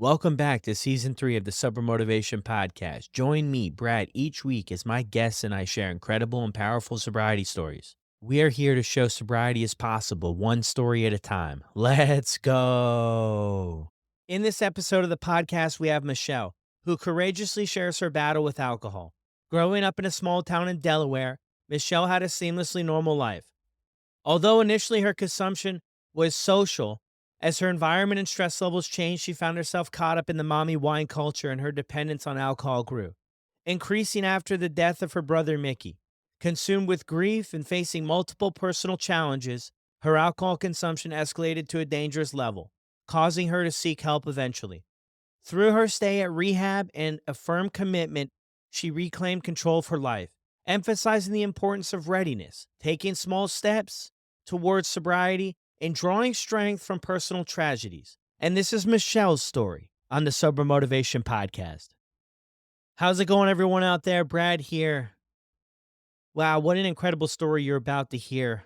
Welcome back to season 3 of the Sober Motivation Podcast. Join me, Brad, each week as my guests and I share incredible and powerful sobriety stories. We are here to show sobriety is possible, one story at a time. Let's go. In this episode of the podcast, we have Michelle, who courageously shares her battle with alcohol. Growing up in a small town in Delaware, Michelle had a seamlessly normal life. Although initially her consumption was social, as her environment and stress levels changed, she found herself caught up in the mommy wine culture and her dependence on alcohol grew, increasing after the death of her brother Mickey. Consumed with grief and facing multiple personal challenges, her alcohol consumption escalated to a dangerous level, causing her to seek help eventually. Through her stay at rehab and a firm commitment, she reclaimed control of her life, emphasizing the importance of readiness, taking small steps towards sobriety, and drawing strength from personal tragedies. And this is Michelle's story on the Sober Motivation Podcast. How's it going, everyone out there? Brad here. Wow, what an incredible story you're about to hear.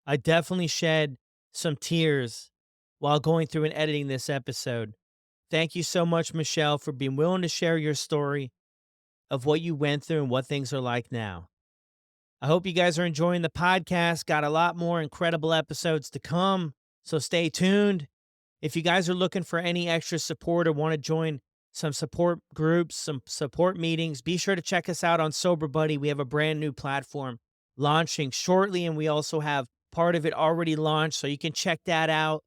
I definitely shed some tears while going through and editing this episode. Thank you so much, Michelle, for being willing to share your story of what you went through and what things are like now. I hope you guys are enjoying the podcast. Got a lot more incredible episodes to come, so stay tuned. If you guys are looking for any extra support or want to join some support groups, some support meetings, be sure to check us out on Sober Buddy. We have a brand new platform launching shortly, and we also have part of it already launched, so you can check that out.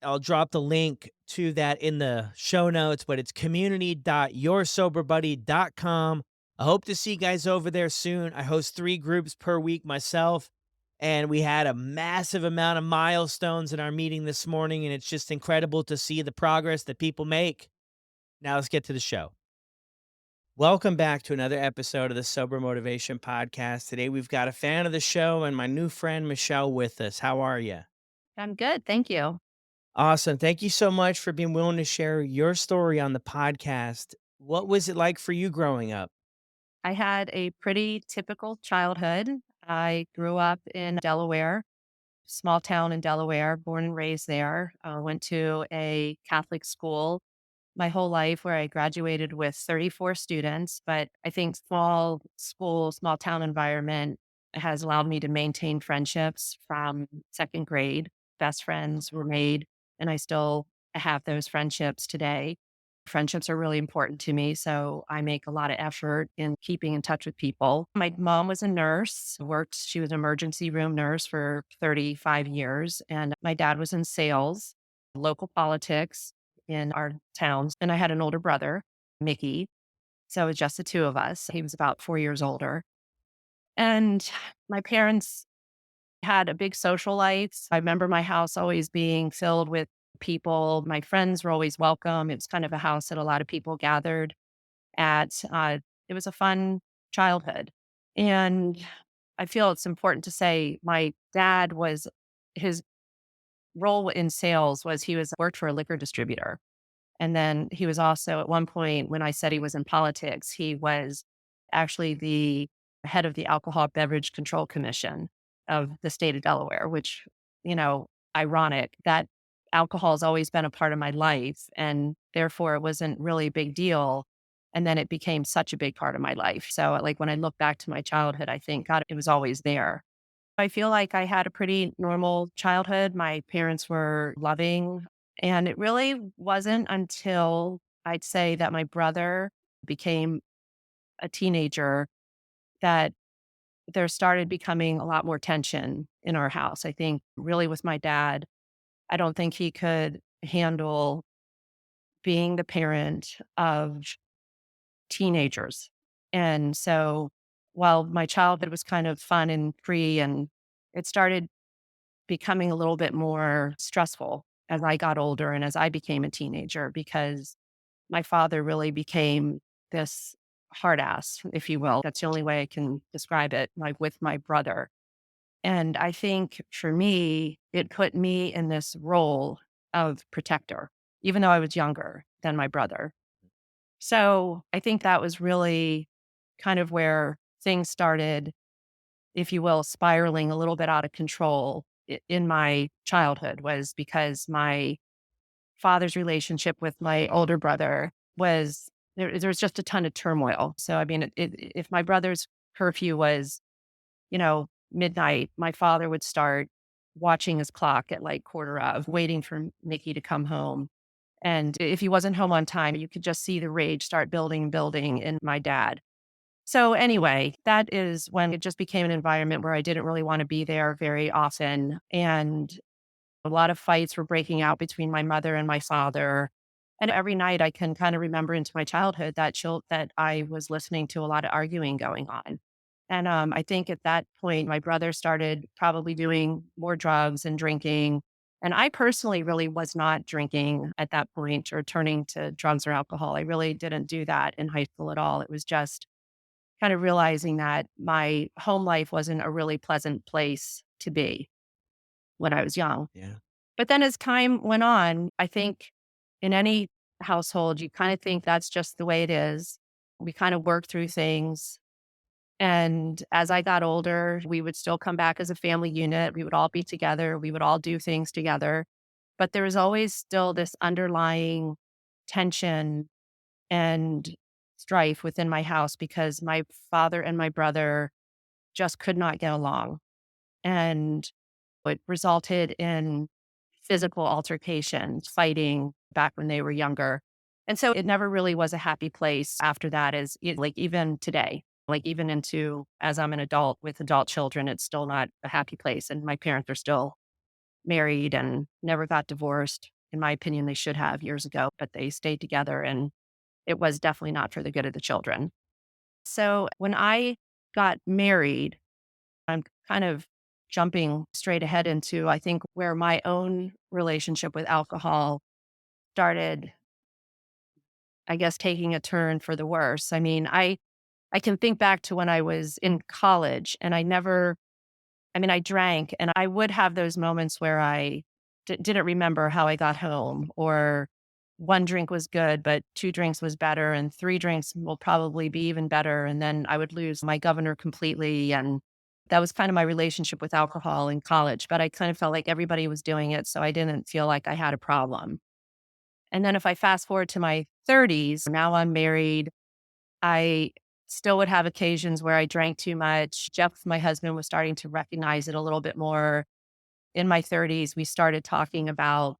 I'll drop the link to that in the show notes, but it's community.yoursoberbuddy.com. I hope to see you guys over there soon. I host 3 groups per week myself, and we had a massive amount of milestones in our meeting this morning, and it's just incredible to see the progress that people make. Now let's get to the show. Welcome back to another episode of the Sober Motivation Podcast. Today we've got a fan of the show and my new friend Michelle with us. How are you? I'm good, thank you. Awesome. Thank you so much for being willing to share your story on the podcast. What was it like for you growing up? I had a pretty typical childhood. I grew up in Delaware, small town in Delaware, born and raised there. Went to a Catholic school my whole life where I graduated with 34 students. But I think small school, small town environment has allowed me to maintain friendships from second grade. Best friends were made, and I still have those friendships today. Friendships are really important to me, so I make a lot of effort in keeping in touch with people. My mom was a nurse, she was an emergency room nurse for 35 years, and my dad was in sales, local politics in our towns. And I had an older brother, Mickey. So it was just the two of us. He was about 4 years older. And my parents had a big social life. I remember my house always being filled with people. My friends were always welcome. It was kind of a house that a lot of people gathered at. It was a fun childhood. And I feel it's important to say my dad was, his role in sales was he was worked for a liquor distributor. And then he was also at one point, when I said he was in politics, he was actually the head of the Alcohol Beverage Control Commission of the state of Delaware, which, ironic that alcohol has always been a part of my life. And therefore, it wasn't really a big deal. And then it became such a big part of my life. So, like, when I look back to my childhood, I think, God, it was always there. I feel like I had a pretty normal childhood. My parents were loving. And it really wasn't until I'd say that my brother became a teenager that there started becoming a lot more tension in our house. I think really with my dad, I don't think he could handle being the parent of teenagers. And so while my childhood was kind of fun and free, and it started becoming a little bit more stressful as I got older and as I became a teenager, because my father really became this hard ass, if you will. That's the only way I can describe it, like with my brother. And I think for me, it put me in this role of protector, even though I was younger than my brother. So I think that was really kind of where things started, if you will, spiraling a little bit out of control in my childhood, was because my father's relationship with my older brother was there was just a ton of turmoil. So, I mean, if my brother's curfew was, midnight, my father would start watching his clock at like quarter of, waiting for Mickey to come home. And if he wasn't home on time, you could just see the rage start building in my dad. So anyway, that is when it just became an environment where I didn't really want to be there very often. And a lot of fights were breaking out between my mother and my father. And every night I can kind of remember into my childhood that I was listening to a lot of arguing going on. And I think at that point, my brother started probably doing more drugs and drinking. And I personally really was not drinking at that point or turning to drugs or alcohol. I really didn't do that in high school at all. It was just kind of realizing that my home life wasn't a really pleasant place to be when I was young. Yeah. But then as time went on, I think in any household, you kind of think that's just the way it is. We kind of work through things. And as I got older, we would still come back as a family unit. We would all be together. We would all do things together. But there was always still this underlying tension and strife within my house because my father and my brother just could not get along. And it resulted in physical altercations, fighting back when they were younger. And so it never really was a happy place after that, like even today, like even into as I'm an adult with adult children, it's still not a happy place. And my parents are still married and never got divorced. In my opinion, they should have years ago, but they stayed together and it was definitely not for the good of the children. So when I got married, I'm kind of jumping straight ahead into, I think, where my own relationship with alcohol started, I guess, taking a turn for the worse. I mean, I can think back to when I was in college and I drank and I would have those moments where I didn't remember how I got home or one drink was good, but two drinks was better and three drinks will probably be even better. And then I would lose my governor completely. And that was kind of my relationship with alcohol in college, but I kind of felt like everybody was doing it. So I didn't feel like I had a problem. And then if I fast forward to my 30s, now I'm married. I still would have occasions where I drank too much. Jeff, my husband, was starting to recognize it a little bit more. In my 30s, we started talking about,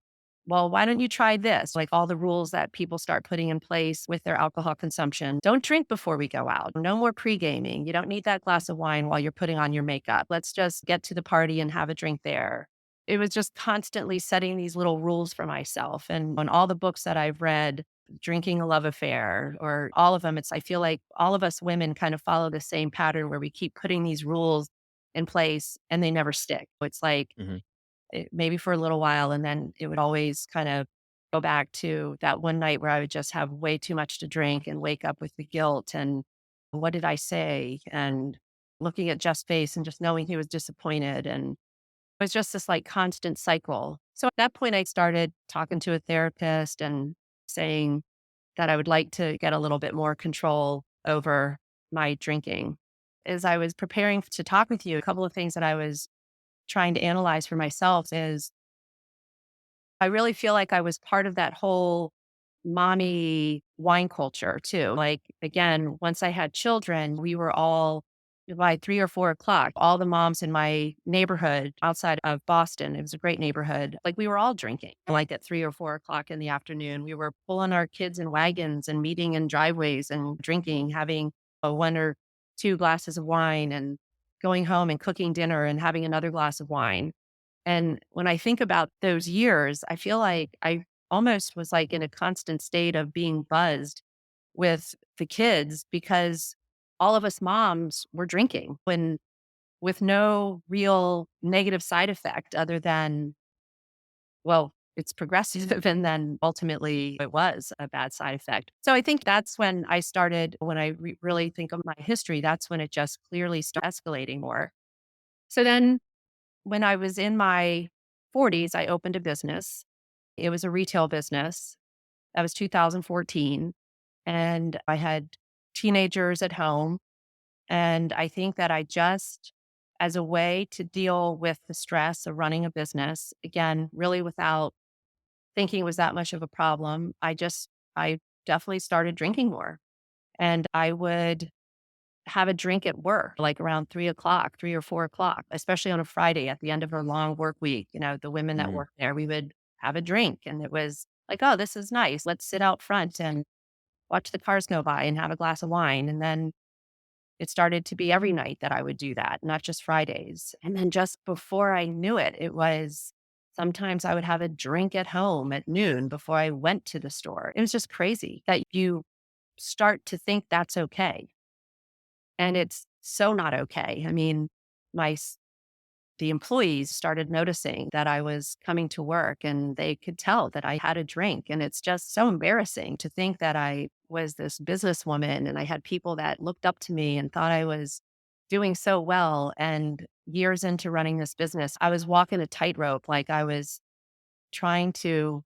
well, why don't you try this? Like all the rules that people start putting in place with their alcohol consumption. Don't drink before we go out. No more pre gaming. You don't need that glass of wine while you're putting on your makeup. Let's just get to the party and have a drink there. It was just constantly setting these little rules for myself. And on all the books that I've read, Drinking a Love Affair, or all of them, I feel like all of us women kind of follow the same pattern where we keep putting these rules in place and they never stick. It's like Mhm. maybe for a little while, and then it would always kind of go back to that one night where I would just have way too much to drink and wake up with the guilt and what did I say? And looking at Jeff's face and just knowing he was disappointed. And it was just this like constant cycle. So at that point, I started talking to a therapist and saying that I would like to get a little bit more control over my drinking. As I was preparing to talk with you, a couple of things that I was trying to analyze for myself is I really feel like I was part of that whole mommy wine culture too. Like, again, once I had children, we were all by 3 or 4 o'clock, all the moms in my neighborhood outside of Boston, it was a great neighborhood. Like, we were all drinking like at 3 or 4 o'clock in the afternoon. We were pulling our kids in wagons and meeting in driveways and drinking, having a 1 or 2 glasses of wine and going home and cooking dinner and having another glass of wine. And when I think about those years, I feel like I almost was like in a constant state of being buzzed with the kids because all of us moms were drinking when with no real negative side effect other than, well, it's progressive. And then ultimately it was a bad side effect. So I think that's when I started, when I really think of my history, that's when it just clearly started escalating more. So then when I was in my 40s, I opened a business. It was a retail business. That was 2014. And I had teenagers at home. And I think that I just, as a way to deal with the stress of running a business, again, really without thinking it was that much of a problem, I definitely started drinking more. And I would have a drink at work, like around 3 o'clock, 3 or 4 o'clock, especially on a Friday at the end of our long work week. The women that Mm. work there, we would have a drink. And it was like, oh, this is nice. Let's sit out front and watch the cars go by and have a glass of wine. And then it started to be every night that I would do that, not just Fridays. And then just before I knew it, it was sometimes I would have a drink at home at noon before I went to the store. It was just crazy that you start to think that's okay. And it's so not okay. I mean, my the employees started noticing that I was coming to work and they could tell that I had a drink. And it's just so embarrassing to think that I was this businesswoman and I had people that looked up to me and thought I was doing so well. And years into running this business, I was walking a tightrope. Like I was trying to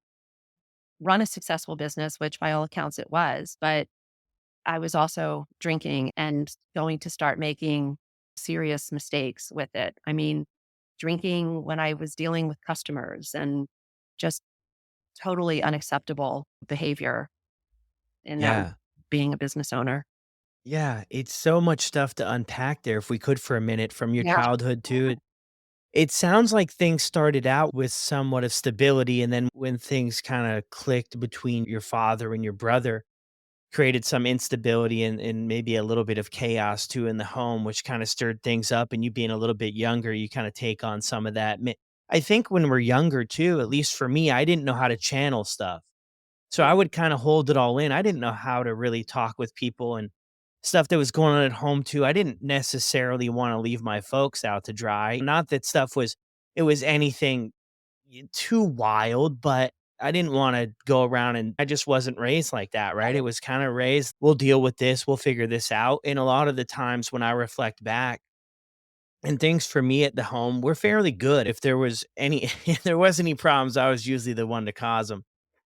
run a successful business, which by all accounts it was. But I was also drinking and going to start making serious mistakes with it. I mean, drinking when I was dealing with customers and just totally unacceptable behavior in that Yeah. being a business owner. Yeah. It's so much stuff to unpack there if we could for a minute from your Yeah. childhood too. It sounds like things started out with somewhat of stability, and then when things kinda clicked between your father and your brother, created some instability and maybe a little bit of chaos too in the home, which kinda stirred things up, and you being a little bit younger, you kinda take on some of that. I think when we're younger too, at least for me, I didn't know how to channel stuff. So I would kinda hold it all in. I didn't know how to really talk with people and stuff that was going on at home too. I didn't necessarily wanna leave my folks out to dry. Not that stuff was it was anything too wild, but I didn't wanna go around and I just wasn't raised like that, right? It was kinda raised, "We'll deal with this, we'll figure this out," and a lot of the times when I reflect back and things for me at the home were fairly good. If there was any if there was any problems, I was usually the one to cause them.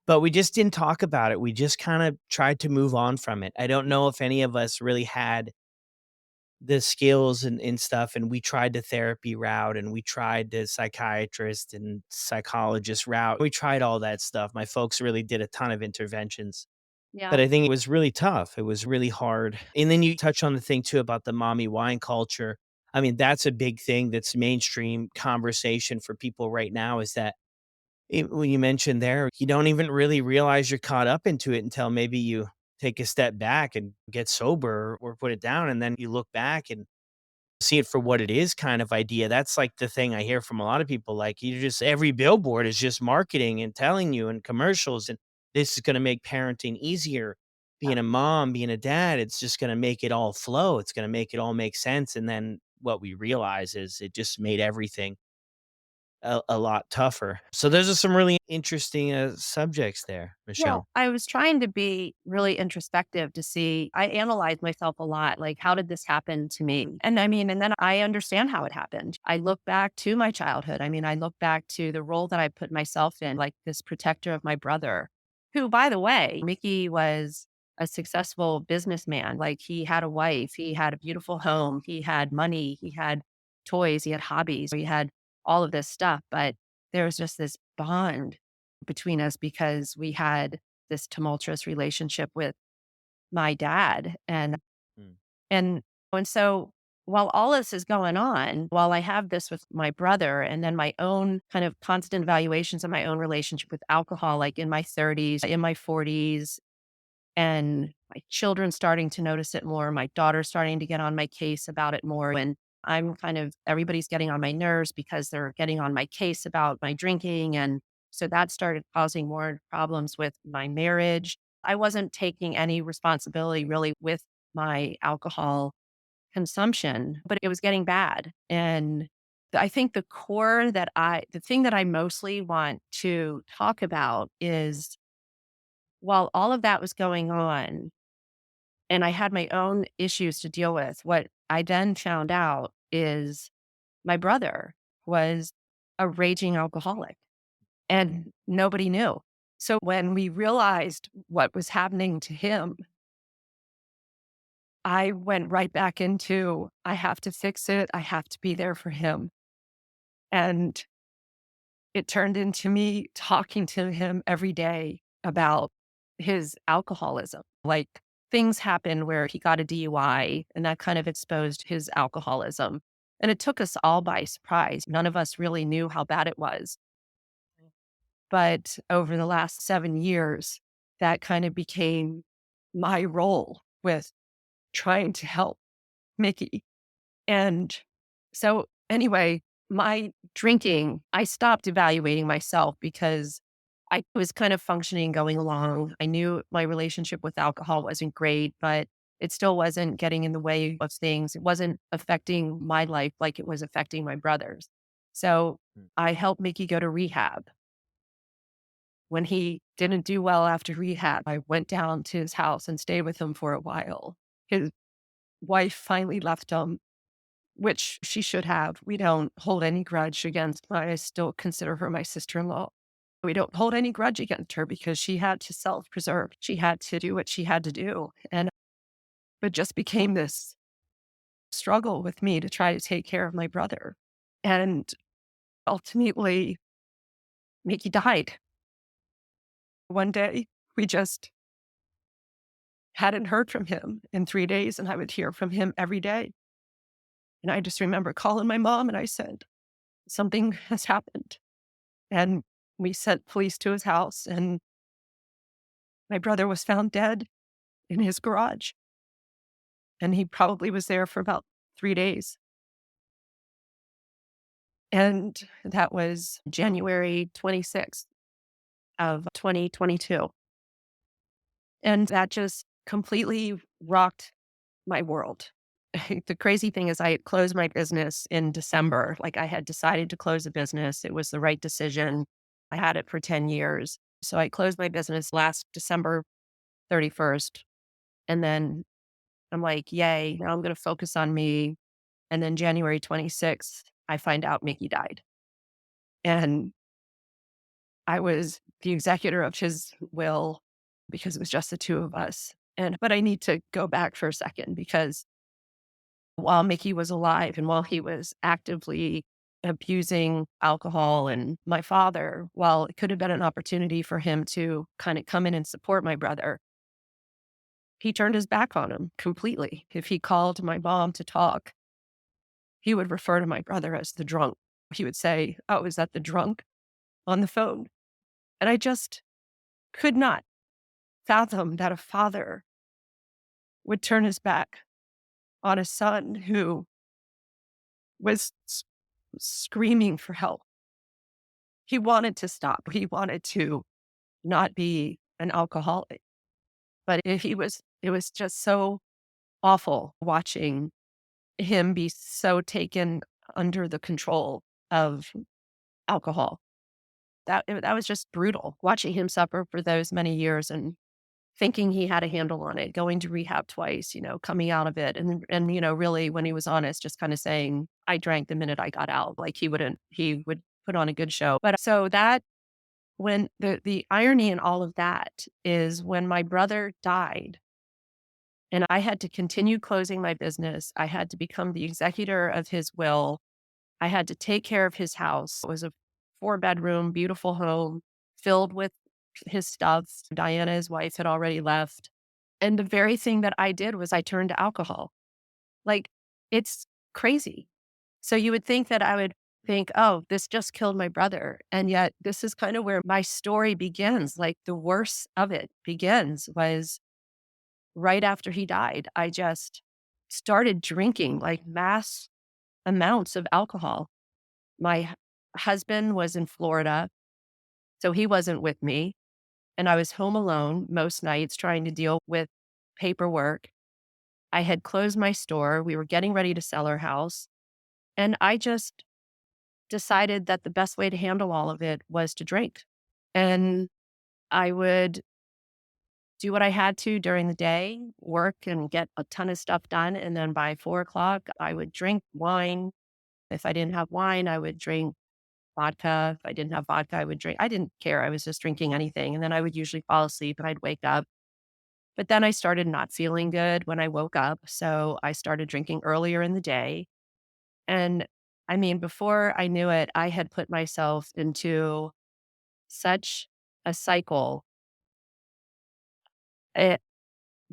But we just didn't talk about it. We just kinda tried to move on from it. I don't know if any of us really had the skills and stuff, and we tried the therapy route, and we tried the psychiatrist and psychologist route. We tried all that stuff. My folks really did a ton of interventions, Yeah. but I think it was really tough. It was really hard. And then you touch on the thing too about the mommy wine culture. I mean, that's a big thing that's mainstream conversation for people right now is that when you mentioned there, you don't even really realize you're caught up into it until maybe you take a step back and get sober or put it down. And then you look back and see it for what it is kind of idea. That's like the thing I hear from a lot of people. Like you just every billboard is just marketing and telling you and commercials, and this is going to make parenting easier. Being a mom, being a dad, it's just going to make it all flow. It's going to make it all make sense. And then what we realize is it just made everything a lot tougher. So those are some really interesting subjects there, Well, Michelle. I was trying to be really introspective to see, I analyzed myself a lot. Like, how did this happen to me? And I mean, and then I understand how it happened. I look back to my childhood. I mean, I look back to the role that I put myself in, like this protector of my brother, who, by the way, Mickey was a successful businessman. Like, he had a wife, he had a beautiful home, he had money, he had toys, he had hobbies, he had all of this stuff. But there was just this bond between us because we had this tumultuous relationship with my dad Mm, and and so while all this is going on, while I have this with my brother and then my own kind of constant evaluations of my own relationship with alcohol, like in my 30s, in my 40s, and my children starting to notice it more, my daughter starting to get on my case about it more. And I'm kind of, everybody's getting on my nerves because they're getting on my case about my drinking. And so that started causing more problems with my marriage. I wasn't taking any responsibility really with my alcohol consumption, but it was getting bad. And I think the thing that I mostly want to talk about is while all of that was going on, and I had my own issues to deal with, what I then found out is my brother was a raging alcoholic and nobody knew. So when we realized what was happening to him, I went right back into I have to fix it. I have to be there for him. And it turned into me talking to him every day about his alcoholism. Like things happened where he got a DUI and that kind of exposed his alcoholism. And it took us all by surprise. None of us really knew how bad it was. But over the last 7 years, that kind of became my role with trying to help Mickey. And so, anyway, my drinking, I stopped evaluating myself because I was kind of functioning going along. I knew my relationship with alcohol wasn't great, but it still wasn't getting in the way of things. It wasn't affecting my life like it was affecting my brother's. So Mm. I helped Mickey go to rehab. When he didn't do well after rehab, I went down to his house and stayed with him for a while. His wife finally left him, which she should have. We don't hold any grudge against I still consider her my sister-in-law. We don't hold any grudge against her because she had to self-preserve. She had to do what she had to do. And it just became this struggle with me to try to take care of my brother. And ultimately, Mickey died. One day, we just hadn't heard from him in 3 days, and I would hear from him every day. And I just remember calling my mom and I said, something has happened. And we sent police to his house, and my brother was found dead in his garage. And he probably was there for about 3 days. And that was January 26th of 2022. And that just completely rocked my world. The crazy thing is I had closed my business in December. Like I had decided to close the business. It was the right decision. I had it for 10 years. So I closed my business last December 31st. And then I'm like, yay, now I'm going to focus on me. And then January 26th, I find out Mickey died. And I was the executor of his will because it was just the two of us. But I need to go back for a second because while Mickey was alive and while he was actively abusing alcohol and my father, while it could have been an opportunity for him to kind of come in and support my brother, he turned his back on him completely. If he called my mom to talk, he would refer to my brother as the drunk. He would say, "Oh, is that the drunk?" on the phone. And I just could not fathom that a father would turn his back on a son who was screaming for help. He wanted to stop. He wanted to not be an alcoholic. But it was just so awful watching him be so taken under the control of alcohol. That was just brutal watching him suffer for those many years and thinking he had a handle on it, going to rehab twice, coming out of it. And really when he was honest, just kind of saying, I drank the minute I got out. Like he would put on a good show. But so that when the irony in all of that is when my brother died and I had to continue closing my business, I had to become the executor of his will. I had to take care of his house. It was a 4-bedroom, beautiful home filled with his stuff. Diana, his wife, had already left. And the very thing that I did was I turned to alcohol. Like, it's crazy. So you would think that I would think, oh, this just killed my brother. And yet this is kind of where my story begins. Like the worst of it begins was right after he died. I just started drinking like mass amounts of alcohol. My husband was in Florida, so he wasn't with me. And I was home alone most nights trying to deal with paperwork. I had closed my store. We were getting ready to sell our house. And I just decided that the best way to handle all of it was to drink. And I would do what I had to during the day, work and get a ton of stuff done. And then by 4 o'clock, I would drink wine. If I didn't have wine, I would drink vodka. If I didn't have vodka, I would drink. I didn't care. I was just drinking anything. And then I would usually fall asleep and I'd wake up. But then I started not feeling good when I woke up. So I started drinking earlier in the day. And I mean, before I knew it, I had put myself into such a cycle eh,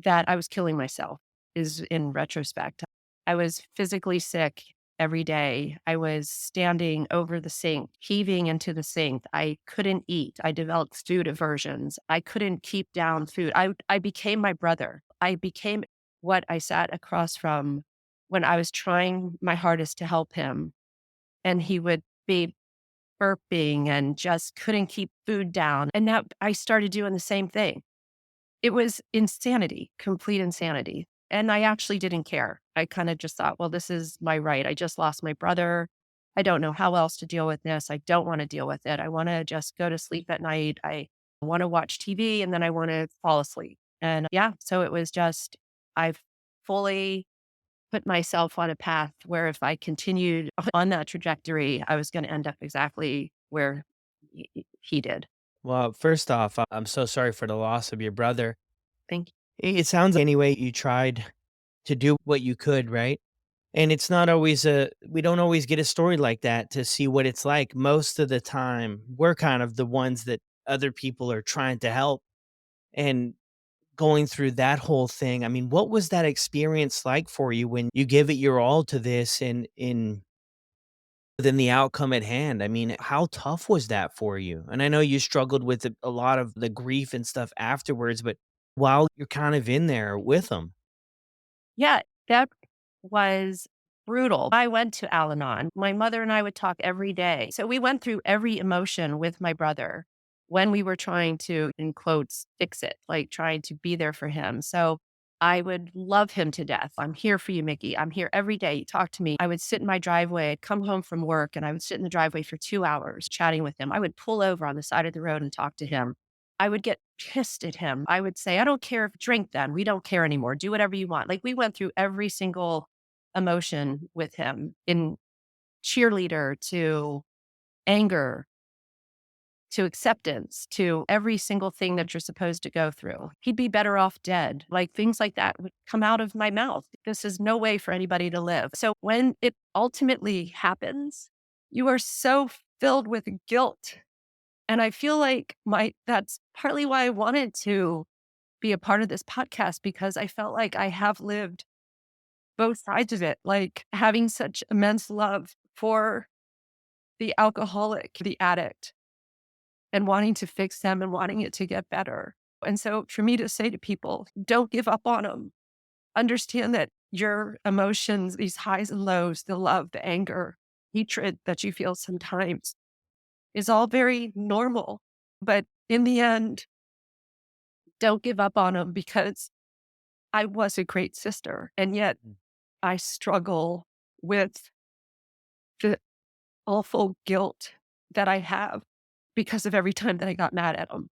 that I was killing myself, is in retrospect. I was physically sick every day. I was standing over the sink, heaving into the sink. I couldn't eat. I developed food aversions. I couldn't keep down food. I became my brother. I became what I sat across from when I was trying my hardest to help him. And he would be burping and just couldn't keep food down. And now I started doing the same thing. It was insanity, complete insanity. And I actually didn't care. I kind of just thought, well, this is my right. I just lost my brother. I don't know how else to deal with this. I don't want to deal with it. I want to just go to sleep at night. I want to watch TV and then I want to fall asleep. And yeah, so it was just, I've fully put myself on a path where if I continued on that trajectory, I was going to end up exactly where he did. Well, first off, I'm so sorry for the loss of your brother. Thank you. It sounds anyway you tried to do what you could, right? And it's not always we don't always get a story like that to see what it's like. Most of the time, we're kind of the ones that other people are trying to help. And going through that whole thing, I mean, what was that experience like for you when you give it your all to this and in then the outcome at hand? I mean, how tough was that for you? And I know you struggled with a lot of the grief and stuff afterwards, but while you're kind of in there with them. Yeah, that was brutal. I went to Al Anon. My mother and I would talk every day. So we went through every emotion with my brother when we were trying to, in quotes, fix it, like trying to be there for him. So I would love him to death. I'm here for you, Mickey. I'm here every day. You talk to me. I would sit in my driveway. I'd come home from work and I would sit in the driveway for 2 hours chatting with him. I would pull over on the side of the road and talk to him. I would get pissed at him. I would say, "I don't care if drink then. We don't care anymore. Do whatever you want." Like, we went through every single emotion with him, in cheerleader to anger to acceptance to every single thing that you're supposed to go through. He'd be better off dead. Like, things like that would come out of my mouth. This is no way for anybody to live. So when it ultimately happens, you are so filled with guilt. And I feel like that's partly why I wanted to be a part of this podcast, because I felt like I have lived both sides of it, like having such immense love for the alcoholic, the addict, and wanting to fix them and wanting it to get better. And so for me to say to people, don't give up on them. Understand that your emotions, these highs and lows, the love, the anger, hatred that you feel sometimes is all very normal. But in the end, don't give up on them, because I was a great sister. And yet Mm. I struggle with the awful guilt that I have because of every time that I got mad at him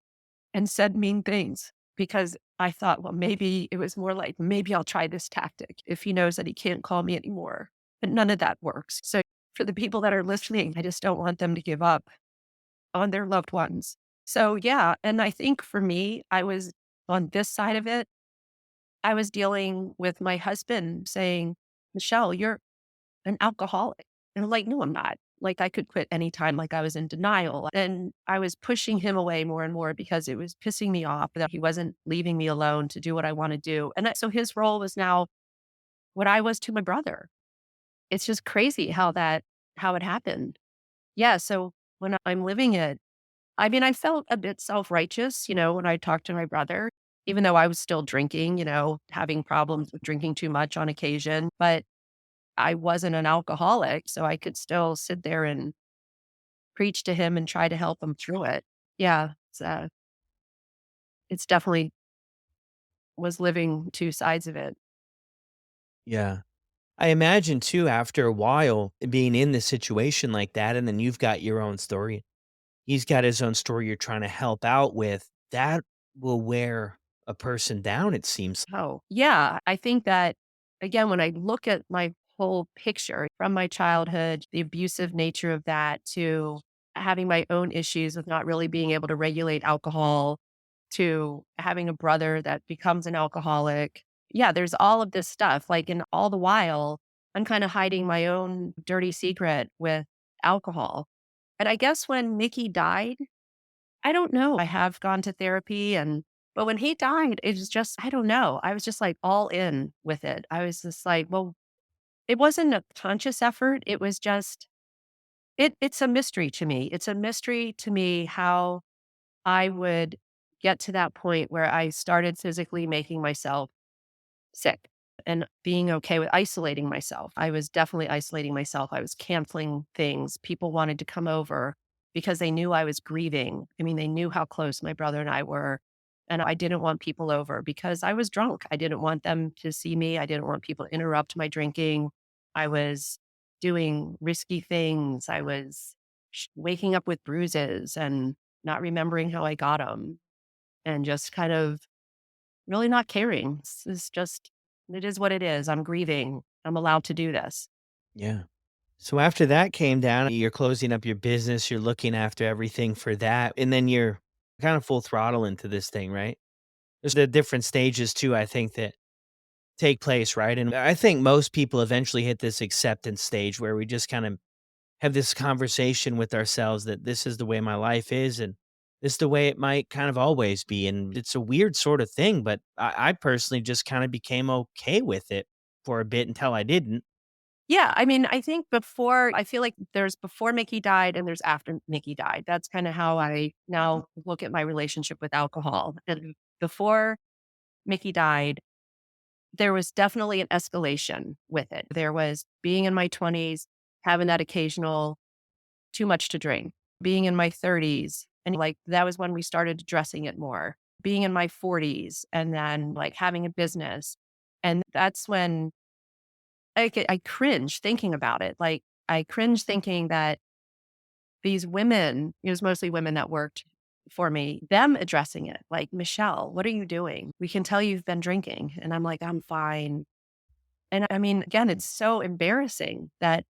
and said mean things, because I thought, well, maybe it was more like, maybe I'll try this tactic if he knows that he can't call me anymore. But none of that works. So for the people that are listening, I just don't want them to give up on their loved ones. So yeah. And I think for me, I was on this side of it. I was dealing with my husband saying, Michelle, you're an alcoholic. And I'm like, no, I'm not. Like, I could quit anytime. Like, I was in denial. And I was pushing him away more and more because it was pissing me off that he wasn't leaving me alone to do what I want to do. And so his role was now what I was to my brother. It's just crazy how it happened. Yeah. So when I'm living it, I mean, I felt a bit self-righteous, when I talked to my brother, even though I was still drinking, having problems with drinking too much on occasion. But I wasn't an alcoholic, so I could still sit there and preach to him and try to help him through it. Yeah, it's definitely was living two sides of it. Yeah. I imagine too, after a while being in this situation like that, and then you've got your own story. He's got his own story you're trying to help out with. That will wear a person down, it seems. Oh, yeah. I think that, again, when I look at my whole picture from my childhood, the abusive nature of that, to having my own issues with not really being able to regulate alcohol, to having a brother that becomes an alcoholic. Yeah, there's all of this stuff. Like, and all the while, I'm kind of hiding my own dirty secret with alcohol. And I guess when Mickey died, I don't know. I have gone to therapy but when he died, it was just, I don't know. I was just like all in with it. I was just like, well, it wasn't a conscious effort. It was just, it's a mystery to me. It's a mystery to me how I would get to that point where I started physically making myself sick and being okay with isolating myself. I was definitely isolating myself. I was canceling things. People wanted to come over because they knew I was grieving. I mean, they knew how close my brother and I were. And I didn't want people over because I was drunk. I didn't want them to see me. I didn't want people to interrupt my drinking. I was doing risky things. I was waking up with bruises and not remembering how I got them and just kind of really not caring. It's just, it is what it is. I'm grieving. I'm allowed to do this. Yeah. So after that came down, you're closing up your business, you're looking after everything for that, and then you're kind of full throttle into this thing, right? There's the different stages too, I think, that take place, right? And I think most people eventually hit this acceptance stage where we just kind of have this conversation with ourselves that this is the way my life is and this is the way it might kind of always be. And it's a weird sort of thing, but I personally just kind of became okay with it for a bit until I didn't. Yeah. I mean, I think before, I feel like there's before Mickey died and there's after Mickey died. That's kind of how I now look at my relationship with alcohol. And before Mickey died, there was definitely an escalation with it. There was being in my 20s, having that occasional too much to drink, being in my 30s. And like that was when we started addressing it more, being in my 40s and then like having a business. And that's when I cringe thinking about it. Like I cringe thinking that these women, it was mostly women that worked for me, them addressing it like, Michelle, what are you doing? We can tell you've been drinking. And I'm like, I'm fine. And I mean, again, it's so embarrassing that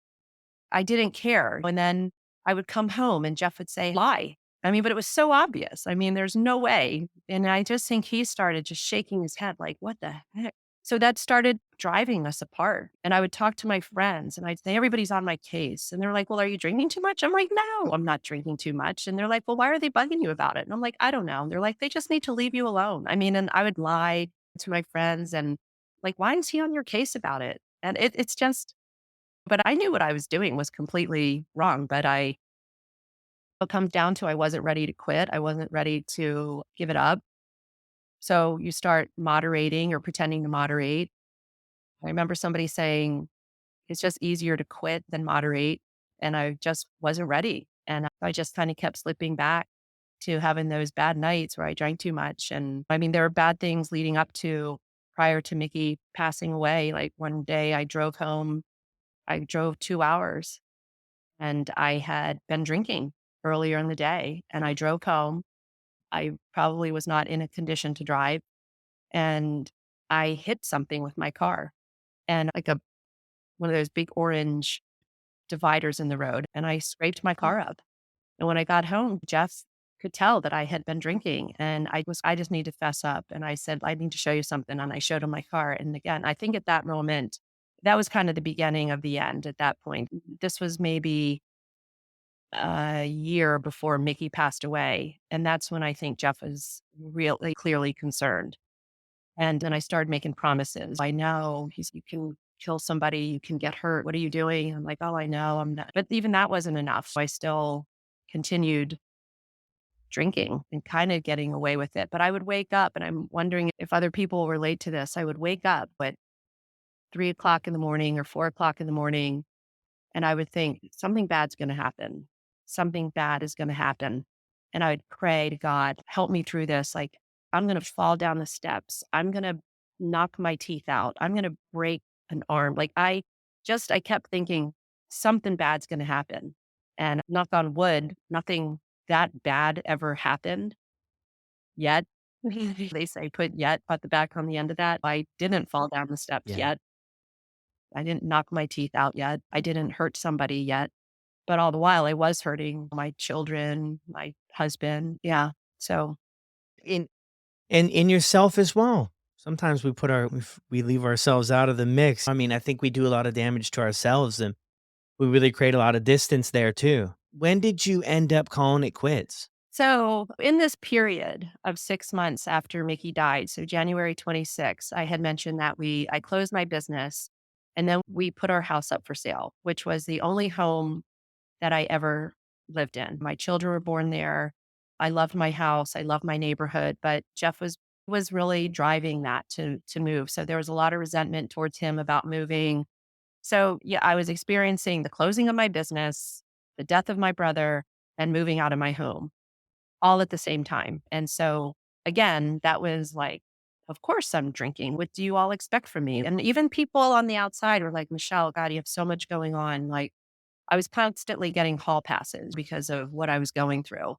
I didn't care. And then I would come home and Jeff would say, lie. I mean, but it was so obvious. I mean, there's no way. And I just think he started just shaking his head like, what the heck? So that started driving us apart. And I would talk to my friends and I'd say, everybody's on my case. And they're like, well, are you drinking too much? I'm like, no, I'm not drinking too much. And they're like, well, why are they bugging you about it? And I'm like, I don't know. And they're like, they just need to leave you alone. I mean, and I would lie to my friends and like, why is he on your case about it? And it's just, but I knew what I was doing was completely wrong, but it comes down to I wasn't ready to quit. I wasn't ready to give it up. So you start moderating or pretending to moderate. I remember somebody saying, it's just easier to quit than moderate. And I just wasn't ready. And I just kind of kept slipping back to having those bad nights where I drank too much. And I mean, there were bad things leading up to prior to Mickey passing away. Like one day I drove home, I drove 2 hours and I had been drinking earlier in the day and I drove home. I probably was not in a condition to drive and I hit something with my car and like one of those big orange dividers in the road and I scraped my car up. And when I got home, Jeff could tell that I had been drinking and I just need to fess up. And I said, I need to show you something. And I showed him my car. And again, I think at that moment, that was kind of the beginning of the end at that point. This was maybe a year before Mickey passed away. And that's when I think Jeff was really clearly concerned. And then I started making promises. I know you can kill somebody, you can get hurt. What are you doing? I'm like, oh, I know I'm not. But even that wasn't enough. So I still continued drinking and kind of getting away with it. But I would wake up and I'm wondering if other people relate to this. I would wake up at 3 o'clock in the morning or 4 o'clock in the morning and I would think something bad's going to happen. Something bad is going to happen. And I would pray to God, help me through this. Like, I'm going to fall down the steps. I'm going to knock my teeth out. I'm going to break an arm. Like, I kept thinking something bad's going to happen. And knock on wood, nothing that bad ever happened yet. They say put yet at the back on the end of that. I didn't fall down the steps Yeah. yet. I didn't knock my teeth out yet. I didn't hurt somebody yet. But all the while, I was hurting my children, my husband. Yeah. So, In and in yourself as well. Sometimes we leave ourselves out of the mix. I mean, I think we do a lot of damage to ourselves, and we really create a lot of distance there too. When did you end up calling it quits? So, in this period of 6 months after Mickey died, so January 26th, I had mentioned that I closed my business and then we put our house up for sale, which was the only home that I ever lived in. My children were born there. I loved my house. I loved my neighborhood, but Jeff was really driving that to move. So there was a lot of resentment towards him about moving. So yeah, I was experiencing the closing of my business, the death of my brother, and moving out of my home all at the same time. And so again, that was like, of course I'm drinking. What do you all expect from me? And even people on the outside were like, Michelle, God, you have so much going on. Like I was constantly getting hall passes because of what I was going through.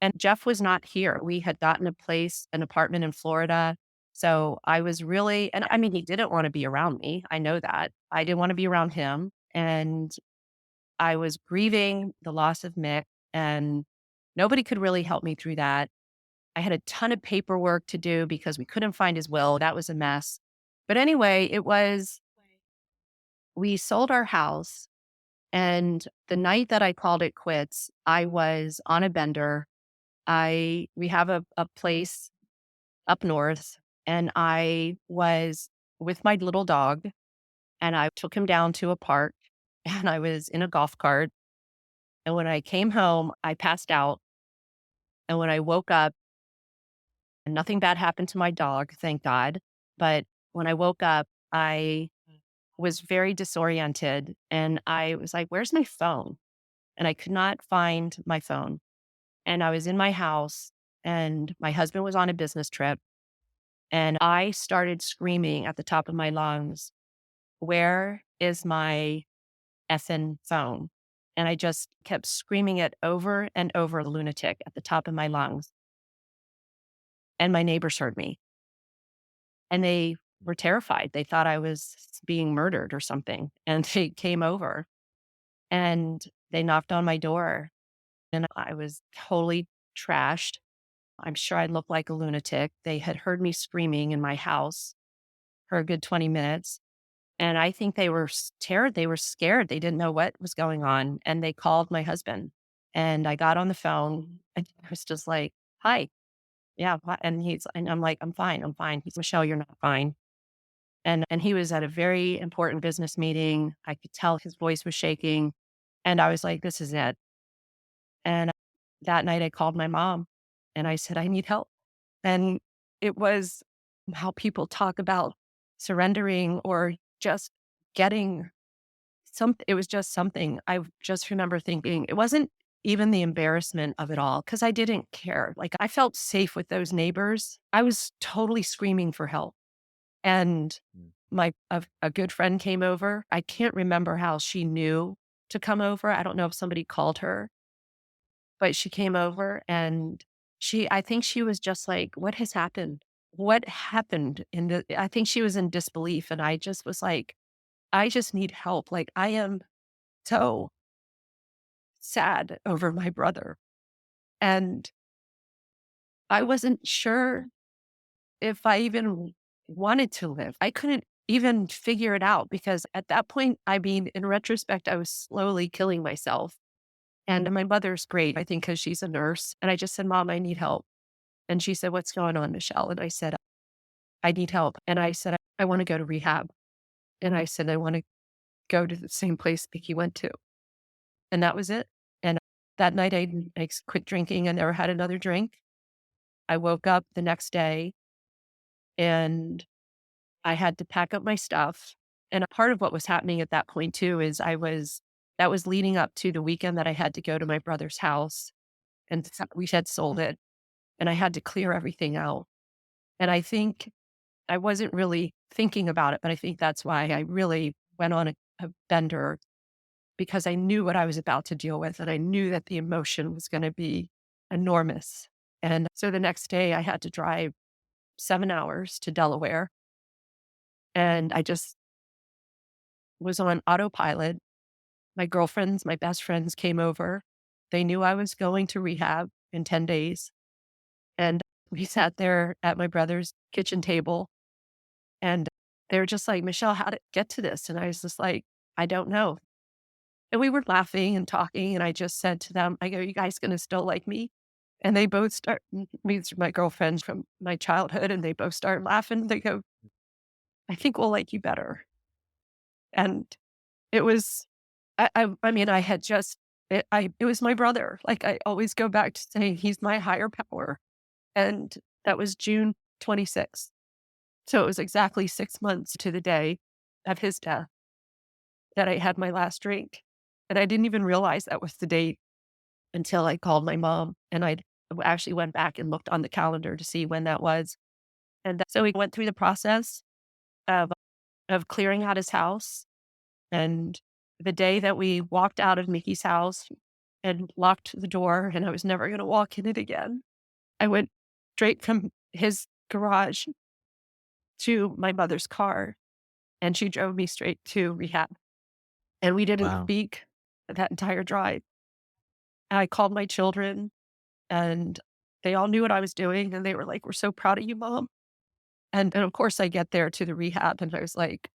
And Jeff was not here. We had gotten an apartment in Florida. So I was really, and I mean, he didn't want to be around me. I know that. I didn't want to be around him. And I was grieving the loss of Mick, and nobody could really help me through that. I had a ton of paperwork to do because we couldn't find his will. That was a mess. But anyway, we sold our house. And the night that I called it quits, I was on a bender. We have a place up north, and I was with my little dog, and I took him down to a park, and I was in a golf cart. And when I came home, I passed out. And when I woke up, nothing bad happened to my dog, thank God. But when I woke up, I was very disoriented, and I was like, "Where's my phone?" And I could not find my phone. And I was in my house, and my husband was on a business trip, and I started screaming at the top of my lungs, "Where is my effing phone?" And I just kept screaming it over and over, lunatic, at the top of my lungs. And my neighbors heard me, and they were terrified. They thought I was being murdered or something. And they came over and they knocked on my door, and I was totally trashed. I'm sure I looked like a lunatic. They had heard me screaming in my house for a good 20 minutes. And I think they were terrified. They were scared. They didn't know what was going on. And they called my husband. And I got on the phone and I was just like, "Hi. Yeah." And I'm like, "I'm fine. I'm fine." He's, "Michelle, you're not fine." And he was at a very important business meeting. I could tell his voice was shaking. And I was like, "This is it." And that night I called my mom and I said, "I need help." And it was how people talk about surrendering or just getting it was just something. I just remember thinking it wasn't even the embarrassment of it all because I didn't care. Like I felt safe with those neighbors. I was totally screaming for help. And Mm. a good friend came over. I can't remember how she knew to come over. I don't know if somebody called her, but she came over and I think she was just like, "What has happened? What happened?" I think she was in disbelief. And I just was like, "I just need help. Like, I am so sad over my brother." And I wasn't sure if I even wanted to live. I couldn't even figure it out because at that point, I mean, in retrospect, I was slowly killing myself. And my mother's great, I think, because she's a nurse. And I just said, "Mom, I need help." And she said, "What's going on, Michelle?" And I said, "I need help." And I said, "I want to go to rehab." And I said, "I want to go to the same place Vicky went to." And that was it. And that night I quit drinking and never had another drink. I woke up the next day and I had to pack up my stuff. And a part of what was happening at that point too is that was leading up to the weekend that I had to go to my brother's house, and we had sold it, and I had to clear everything out. And I think I wasn't really thinking about it, but I think that's why I really went on a bender because I knew what I was about to deal with. And I knew that the emotion was going to be enormous. And so the next day I had to drive 7 hours to Delaware. And I just was on autopilot. My best friends came over. They knew I was going to rehab in 10 days. And we sat there at my brother's kitchen table And they were just like, "Michelle, how did it get to this?" And I was just like, "I don't know." And we were laughing and talking, and I just said to them, I go, "You guys gonna still like me?" And they both start these are my girlfriends from my childhood, and they both start laughing. They go, "I think we'll like you better." And it was I mean, I had just it was my brother. Like, I always go back to saying he's my higher power, and that was June 26th. So it was exactly 6 months to the day of his death that I had my last drink, and I didn't even realize that was the date until I called my mom, and I actually went back and looked on the calendar to see when that was, and so we went through the process of clearing out his house, and the day that we walked out of Mickey's house and locked the door, and I was never gonna walk in it again, I went straight from his garage to my mother's car, and she drove me straight to rehab, and we didn't Wow. speak that entire drive. I called my children, and they all knew what I was doing, and they were like, "We're so proud of you, mom." And of course, I get there to the rehab, and I was like,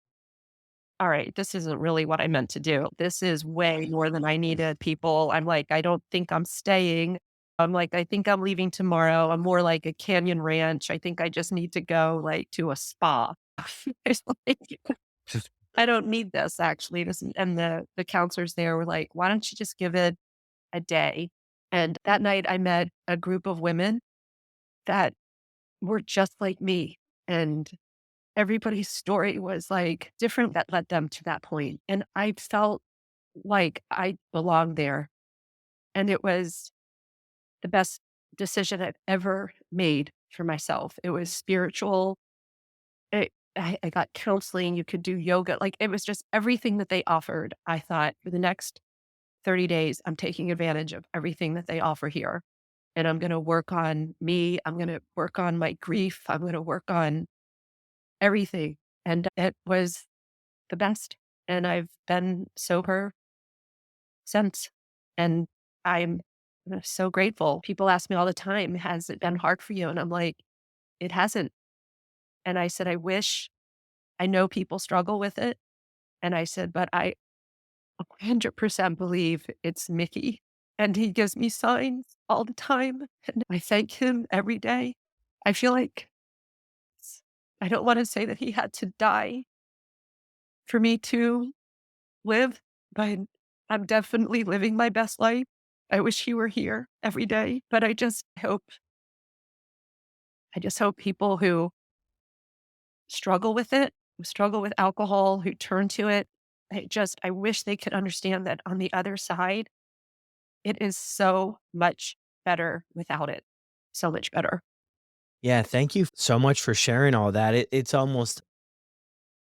"All right, this isn't really what I meant to do. This is way more than I needed, people." I'm like, "I don't think I'm staying." I'm like, "I think I'm leaving tomorrow. I'm more like a canyon ranch. I think I just need to go, like, to a spa." It's like, "I don't need this, actually." And the counselors there were like, "Why don't you just give it a day?" And that night, I met a group of women that were just like me, and everybody's story was, like, different that led them to that point, and I felt like I belonged there, and it was the best decision I've ever made for myself. It was spiritual. I got counseling, you could do yoga, like, it was just everything that they offered. I thought, "For the next 30 days, I'm taking advantage of everything that they offer here, and I'm gonna work on me, I'm gonna work on my grief, I'm gonna work on everything." And it was the best, and I've been sober since, and I'm so grateful. People ask me all the time, "Has it been hard for you?" And I'm like, "It hasn't." And I said, I know people struggle with it." And I said, "But I 100% believe it's Mickey, and he gives me signs all the time, and I thank him every day." I feel like I don't wanna say that he had to die for me to live, but I'm definitely living my best life. I wish he were here every day, but I just hope people who struggle with it, who struggle with alcohol, who turn to it, I wish they could understand that on the other side, it is so much better without it. So much better. Yeah, thank you so much for sharing all that. It's almost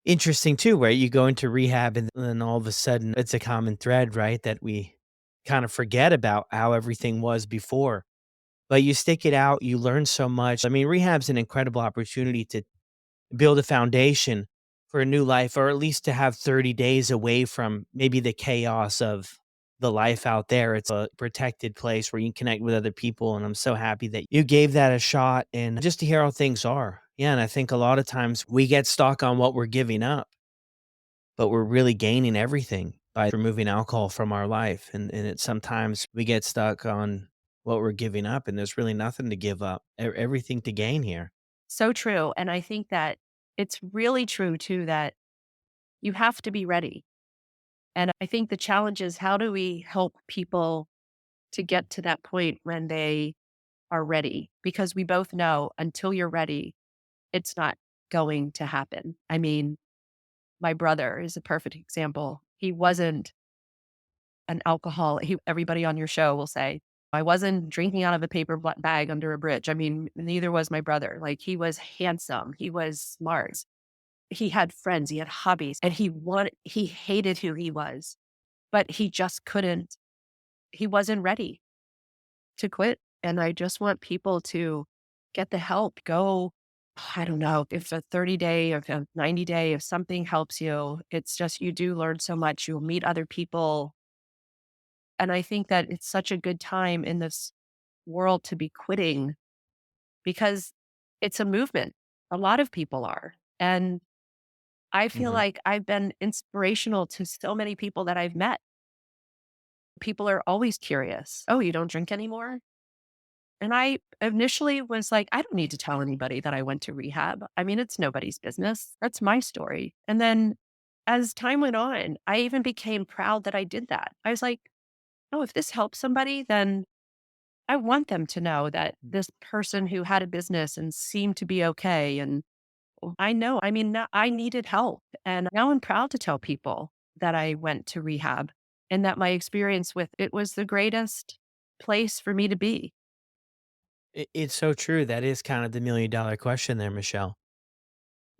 interesting too, right? You go into rehab and then all of a sudden it's a common thread, right? That we kind of forget about how everything was before. But you stick it out, you learn so much. I mean, rehab's an incredible opportunity to build a foundation for a new life, or at least to have 30 days away from maybe the chaos of the life out there. It's a protected place where you can connect with other people. And I'm so happy that you gave that a shot and just to hear how things are. Yeah. And I think a lot of times we get stuck on what we're giving up, but we're really gaining everything by removing alcohol from our life. And it's sometimes we get stuck on what we're giving up, and there's really nothing to give up, everything to gain here. So true. And I think that it's really true too that you have to be ready. And I think the challenge is, how do we help people to get to that point when they are ready? Because we both know until you're ready, it's not going to happen. I mean, my brother is a perfect example. He wasn't an alcoholic. Everybody on your show will say, "I wasn't drinking out of a paper bag under a bridge." I mean, neither was my brother. Like, he was handsome, he was smart, he had friends, he had hobbies, and he hated who he was, but he just couldn't. He wasn't ready to quit. And I just want people to get the help. Go, I don't know if a 30-day or a 90-day, if something helps you, it's just, you do learn so much. You'll meet other people. And I think that it's such a good time in this world to be quitting, because it's a movement. A lot of people are. And I feel Mhm. like I've been inspirational to so many people that I've met. People are always curious. Oh, you don't drink anymore? And I initially was like, I don't need to tell anybody that I went to rehab. I mean, it's nobody's business. That's my story. And then as time went on, I even became proud that I did that. I was like, oh, if this helps somebody, then I want them to know that this person who had a business and seemed to be okay. And I know, I mean, I needed help. And now I'm proud to tell people that I went to rehab and that my experience with it was the greatest place for me to be. It's so true. That is kind of the $1,000,000 question there, Michelle.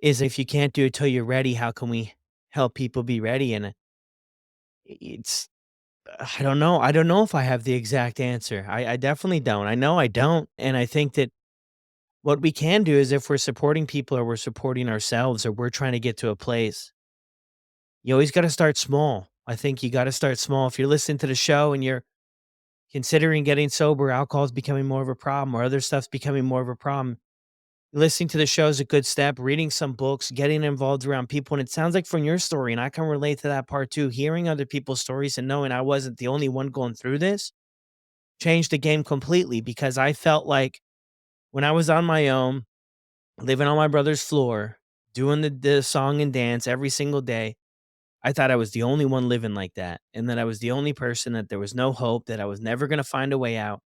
Is if you can't do it till you're ready, how can we help people be ready? And it's I don't know. I don't know if I have the exact answer. I definitely don't. I know I don't. And I think that what we can do is if we're supporting people or we're supporting ourselves or we're trying to get to a place, you always got to start small. I think you got to start small. If you're listening to the show and you're considering getting sober, alcohol's becoming more of a problem or other stuff's becoming more of a problem. Listening to the show is a good step, reading some books, getting involved around people, and it sounds like from your story, and I can relate to that part too, hearing other people's stories and knowing I wasn't the only one going through this changed the game completely because I felt like when I was on my own, living on my brother's floor, doing the song and dance every single day, I thought I was the only one living like that, and that I was the only person, that there was no hope, that I was never gonna find a way out.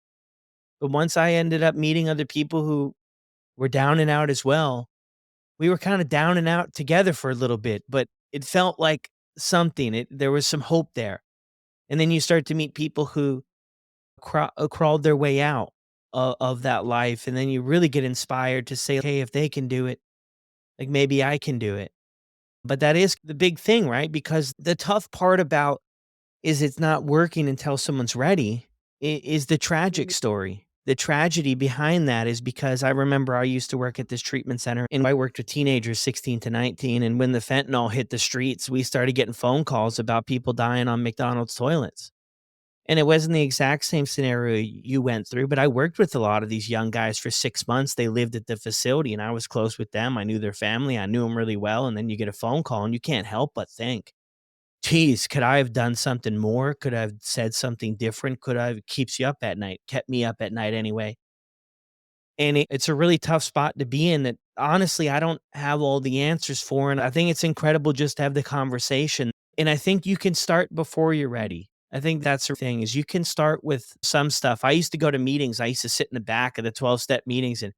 But once I ended up meeting other people who were down and out as well, we were kinda down and out together for a little bit, but it felt like something, there was some hope there, and then you start to meet people who crawled their way out of that life, and then you really get inspired to say, "Hey, if they can do it, like, maybe I can do it." But that is the big thing, right? Because the tough part about is it's not working until someone's ready is the tragic Mhm. story. The tragedy behind that is because I remember I used to work at this treatment center and I worked with teenagers 16 to 19. And when the fentanyl hit the streets, we started getting phone calls about people dying on McDonald's toilets. And it wasn't the exact same scenario you went through, but I worked with a lot of these young guys for 6 months. They lived at the facility and I was close with them. I knew their family. I knew them really well. And then you get a phone call and you can't help but think, geez, could I have done something more? Could I have said something different? Could I have keeps you up at night, kept me up at night anyway. And it's a really tough spot to be in that honestly, I don't have all the answers for. And I think it's incredible just to have the conversation. And I think you can start before you're ready. I think that's the thing is you can start with some stuff. I used to go to meetings. I used to sit in the back of the 12-step meetings and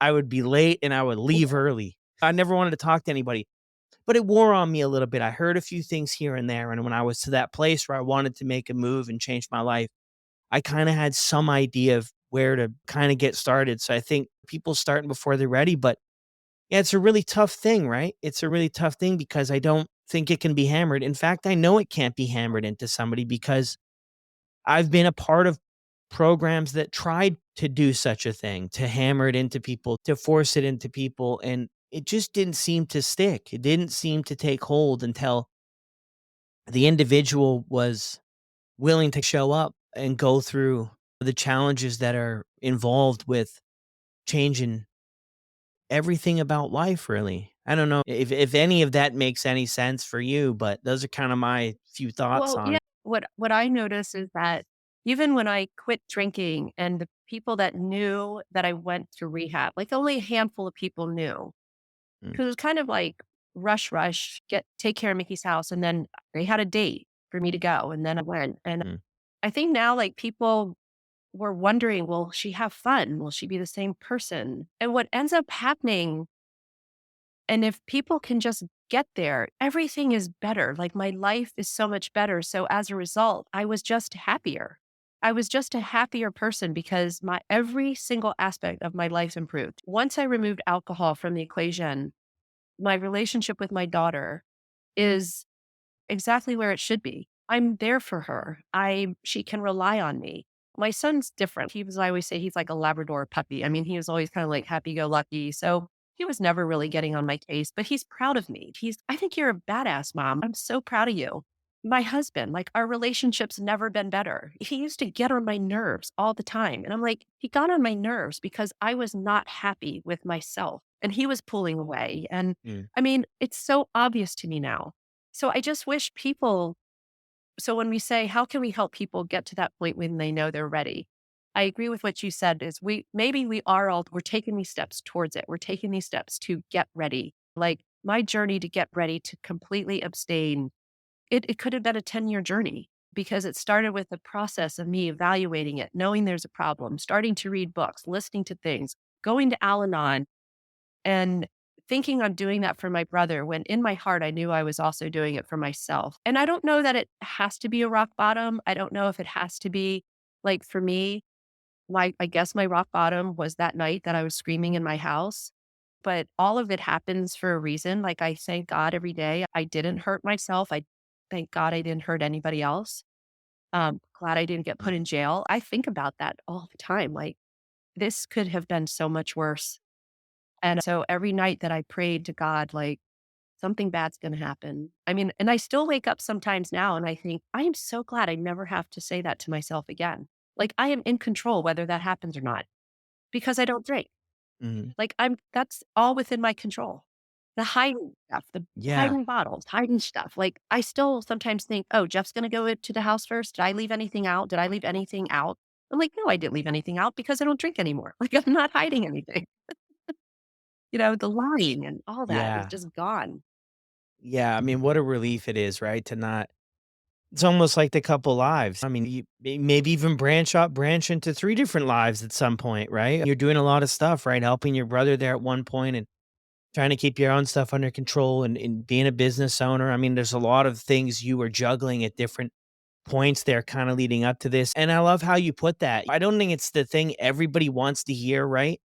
I would be late and I would leave early. I never wanted to talk to anybody. But it wore on me a little bit. I heard a few things here and there, and when I was to that place where I wanted to make a move and change my life, I kinda had some idea of where to kinda get started, so I think people starting before they're ready, but yeah, it's a really tough thing, right? It's a really tough thing because I don't think it can be hammered. In fact, I know it can't be hammered into somebody because I've been a part of programs that tried to do such a thing, to hammer it into people, to force it into people, and it just didn't seem to stick. It didn't seem to take hold until the individual was willing to show up and go through the challenges that are involved with changing everything about life, really. I don't know if any of that makes any sense for you, but those are kinda my few thoughts Well, on yeah, it. what I notice is that even when I quit drinking and the people that knew that I went to rehab, like only a handful of people knew. Mm, 'Cause it was kind of like rush, get take care of Mickey's house, and then they had a date for me to go, and then I went, and mm, I think now, like, people were wondering, "Will she have fun? Will she be the same person?" And what ends up happening and if people can just get there, everything is better, like, my life is so much better, so as a result, I was just happier. I was just a happier person because my every single aspect of my life improved. Once I removed alcohol from the equation, my relationship with my daughter is exactly where it should be. I'm there for her. She can rely on me. My son's different. I always say he's like a Labrador puppy. I mean, he was always kind of like happy go lucky. So he was never really getting on my case, but he's proud of me. I think you're a badass mom. I'm so proud of you. My husband, like our relationship's never been better. He used to get on my nerves all the time. And I'm like, he got on my nerves because I was not happy with myself. and he was pulling away. And Mm. I mean, it's so obvious to me now. So I just wish people, so when we say, how can we help people get to that point when they know they're ready? I agree with what you said is maybe we are all, we're taking these steps towards it. We're taking these steps to get ready. Like my journey to get ready to completely abstain, it could have been a 10-year journey because it started with the process of me evaluating it, knowing there's a problem, starting to read books, listening to things, going to Al Anon, and thinking I'm doing that for my brother when in my heart I knew I was also doing it for myself. And I don't know that it has to be a rock bottom. I don't know if it has to be like for me, I guess my rock bottom was that night that I was screaming in my house. But all of it happens for a reason. Like I thank God every day I didn't hurt myself. I thank God I didn't hurt anybody else. Glad I didn't get put in jail. I think about that all the time. Like this could have been so much worse. And so every night that I prayed to God, like something bad's going to happen. I mean, and I still wake up sometimes now and I think, I am so glad I never have to say that to myself again. Like I am in control whether that happens or not because I don't drink. Mhm. Like that's all within my control. The hiding stuff, the Yeah. hiding bottles, hiding stuff. Like I still sometimes think, oh, Jeff's going to go to the house first. Did I leave anything out? Did I leave anything out? I'm like, no, I didn't leave anything out because I don't drink anymore. Like I'm not hiding anything. The lying and all that is Yeah. just gone. Yeah, I mean, what a relief it is, right, to not it's almost like the couple lives. I mean, you maybe even branch into 3 different lives at some point, right? You're doing a lot of stuff, right? Helping your brother there at one point and trying to keep your own stuff under control and being a business owner. I mean, there's a lot of things you were juggling at different points there kinda leading up to this, and I love how you put that. I don't think it's the thing everybody wants to hear, right?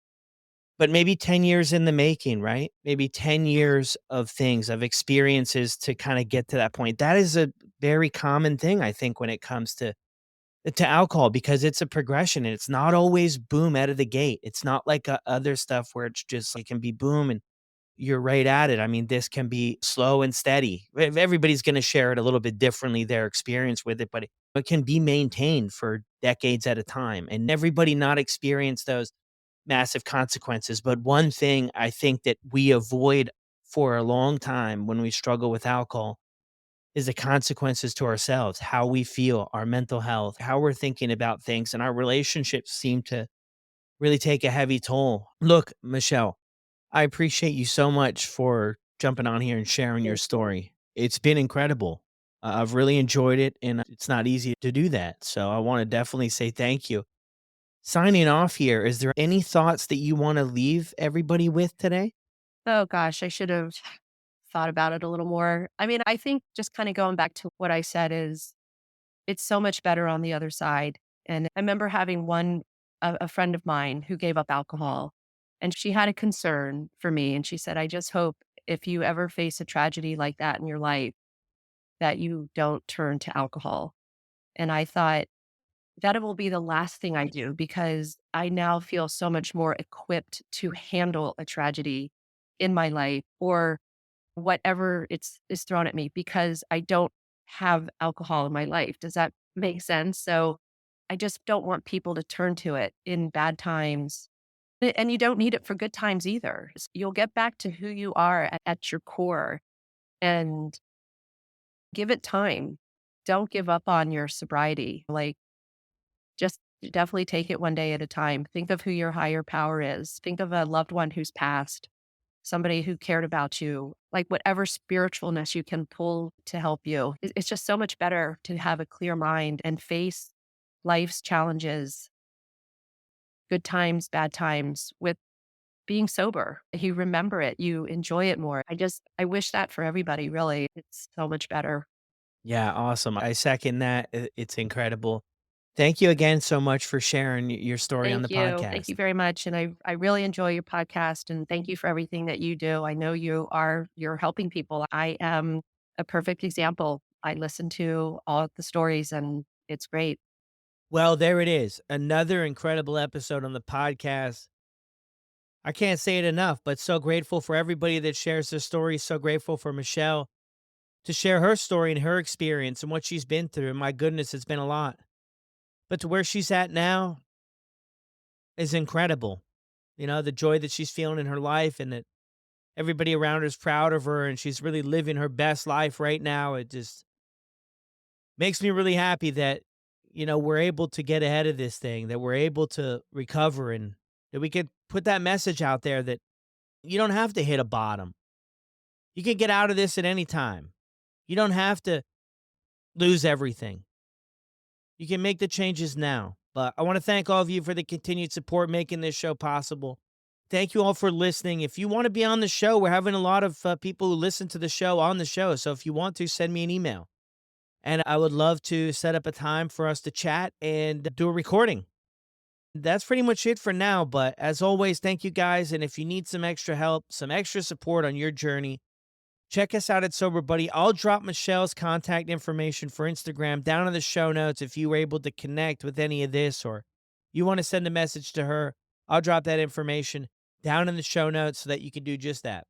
But maybe 10 years in the making, right? Maybe 10 years of things, of experiences to kinda get to that point. That is a very common thing, I think, when it comes to alcohol because it's a progression and it's not always boom out of the gate. It's not like, other stuff where it's just it can be boom and you're right at it. I mean, this can be slow and steady. Everybody's gonna share it a little bit differently, their experience with it, but it can be maintained for decades at a time, and everybody not experience those massive consequences. But one thing I think that we avoid for a long time when we struggle with alcohol is the consequences to ourselves, how we feel, our mental health, how we're thinking about things, and our relationships seem to really take a heavy toll. Look, Michelle, I appreciate you so much for jumping on here and sharing your Thank you. story. It's been incredible. I've really enjoyed it, and it's not easy to do that. So I want to definitely say thank you. Signing off here, is there any thoughts that you wanna leave everybody with today? Oh gosh, I should have thought about it a little more. I mean, I think just kind of going back to what I said is it's so much better on the other side. And I remember having a friend of mine who gave up alcohol and she had a concern for me. And she said, I just hope if you ever face a tragedy like that in your life, that you don't turn to alcohol. And I thought that it will be the last thing I do because I now feel so much more equipped to handle a tragedy in my life or whatever is thrown at me because I don't have alcohol in my life. Does that make sense? So I just don't want people to turn to it in bad times. And you don't need it for good times either. You'll get back to who you are at your core and give it time. Don't give up on your sobriety. Like, just definitely take it one day at a time. Think of who your higher power is. Think of a loved one who's passed, somebody who cared about you, like whatever spiritualness you can pull to help you. It's just so much better to have a clear mind and face life's challenges, good times, bad times, with being sober. You remember it, you enjoy it more. I wish that for everybody, really. It's so much better. Yeah, awesome. I second that. It's incredible. Thank you again so much for sharing your story on the Thank you. Thank podcast. you very much. And I really enjoy your podcast and thank you for everything that you do. I know you're helping people. I am a perfect example. I listen to all the stories and it's great. Well, there it is. Another incredible episode on the podcast. I can't say it enough, but so grateful for everybody that shares their story. So grateful for Michelle to share her story and her experience and what she's been through. And my goodness, it's been a lot. But to where she's at now is incredible. the joy that she's feeling in her life and that everybody around her is proud of her and she's really living her best life right now. It just makes me really happy that, we're able to get ahead of this thing, that we're able to recover and that we could put that message out there that you don't have to hit a bottom. You can get out of this at any time. You don't have to lose everything. You can make the changes now. But I want to thank all of you for the continued support making this show possible. Thank you all for listening. If you want to be on the show, we're having a lot of people who listen to the show on the show. So if you want to, send me an email. And I would love to set up a time for us to chat and do a recording. That's pretty much it for now. But as always, thank you guys. And if you need some extra help, some extra support on your journey, check us out at Sober Buddy. I'll drop Michelle's contact information for Instagram down in the show notes if you were able to connect with any of this or you want to send a message to her. I'll drop that information down in the show notes so that you can do just that.